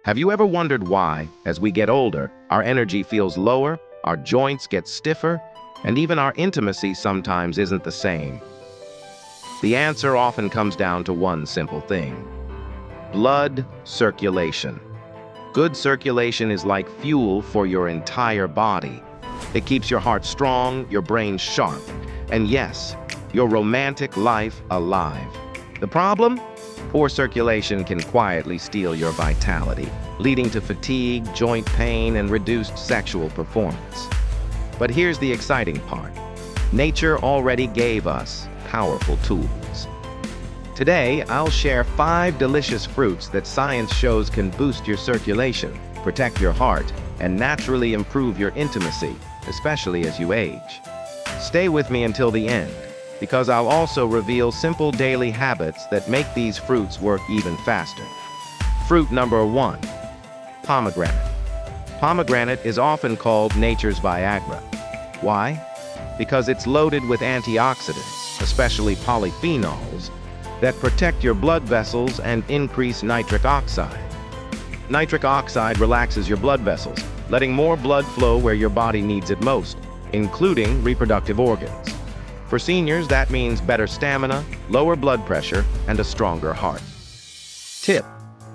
Have you ever wondered why, as we get older, our energy feels lower, our joints get stiffer, and even our intimacy sometimes isn't the same? The answer often comes down to one simple thing: blood circulation. Good circulation is like fuel for your entire body. It keeps your heart strong, your brain sharp, and yes, your romantic life alive. The problem? Poor circulation can quietly steal your vitality, leading to fatigue, joint pain, and reduced sexual performance. But here's the exciting part. Nature already gave us powerful tools. Today, I'll share 5 delicious fruits that science shows can boost your circulation, protect your heart, and naturally improve your intimacy, especially as you age. Stay with me until the end, because I'll also reveal simple daily habits that make these fruits work even faster. Fruit number 1, pomegranate. Pomegranate is often called nature's Viagra. Why? Because it's loaded with antioxidants, especially polyphenols, that protect your blood vessels and increase nitric oxide. Nitric oxide relaxes your blood vessels, letting more blood flow where your body needs it most, including reproductive organs. For seniors, that means better stamina, lower blood pressure, and a stronger heart. Tip: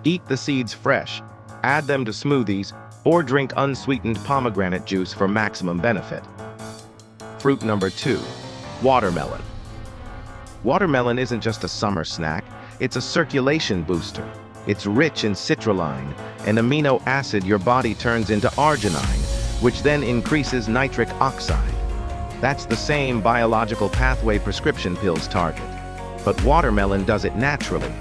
eat the seeds fresh, add them to smoothies, or drink unsweetened pomegranate juice for maximum benefit. Fruit number 2, watermelon. Watermelon isn't just a summer snack, it's a circulation booster. It's rich in citrulline, an amino acid your body turns into arginine, which then increases nitric oxide. That's the same biological pathway prescription pills target. But watermelon does it naturally.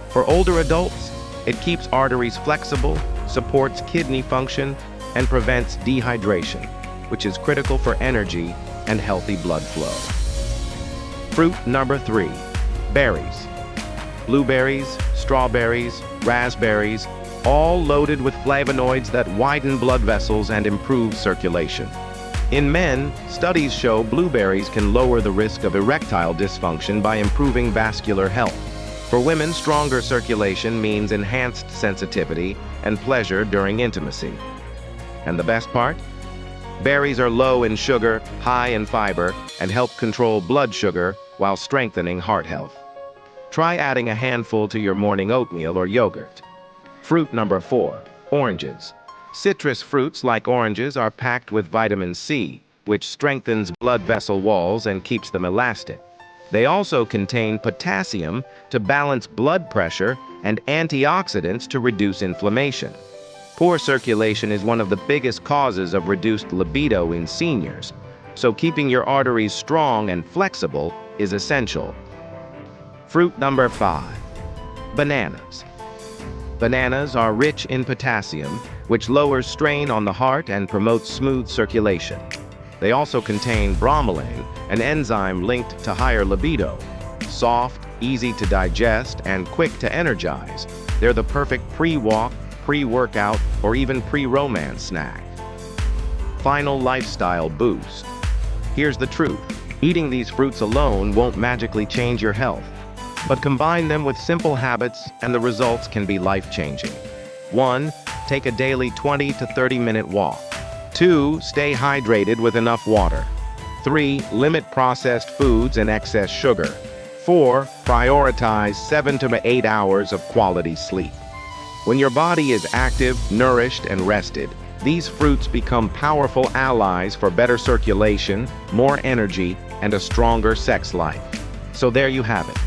For older adults, it keeps arteries flexible, supports kidney function, and prevents dehydration, which is critical for energy and healthy blood flow. Fruit number 3, berries. Blueberries, strawberries, raspberries, all loaded with flavonoids that widen blood vessels and improve circulation. In men, studies show blueberries can lower the risk of erectile dysfunction by improving vascular health. For women, stronger circulation means enhanced sensitivity and pleasure during intimacy. And the best part? Berries are low in sugar, high in fiber, and help control blood sugar while strengthening heart health. Try adding a handful to your morning oatmeal or yogurt. Fruit number 4, oranges. Citrus fruits like oranges are packed with vitamin C, which strengthens blood vessel walls and keeps them elastic. They also contain potassium to balance blood pressure and antioxidants to reduce inflammation. Poor circulation is one of the biggest causes of reduced libido in seniors, so keeping your arteries strong and flexible is essential. Fruit number 5, bananas. Bananas are rich in potassium, which lowers strain on the heart and promotes smooth circulation. They also contain bromelain, an enzyme linked to higher libido. Soft, easy to digest, and quick to energize, they're the perfect pre-walk, pre-workout, or even pre-romance snack. Final lifestyle boost. Here's the truth. Eating these fruits alone won't magically change your health, but combine them with simple habits and the results can be life-changing. 1. Take a daily 20 to 30-minute walk. 2. Stay hydrated with enough water. 3. Limit processed foods and excess sugar. 4. Prioritize 7 to 8 hours of quality sleep. When your body is active, nourished, and rested, these fruits become powerful allies for better circulation, more energy, and a stronger sex life. So there you have it.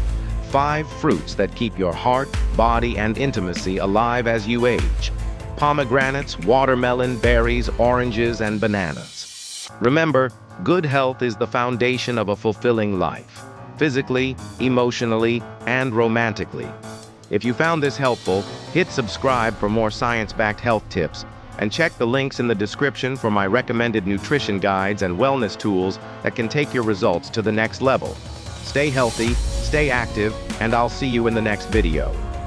5 fruits that keep your heart, body, and intimacy alive as you age. Pomegranates, watermelon, berries, oranges, and bananas. Remember, good health is the foundation of a fulfilling life, physically, emotionally, and romantically. If you found this helpful, hit subscribe for more science-backed health tips, and check the links in the description for my recommended nutrition guides and wellness tools that can take your results to the next level. Stay healthy, stay active, and I'll see you in the next video.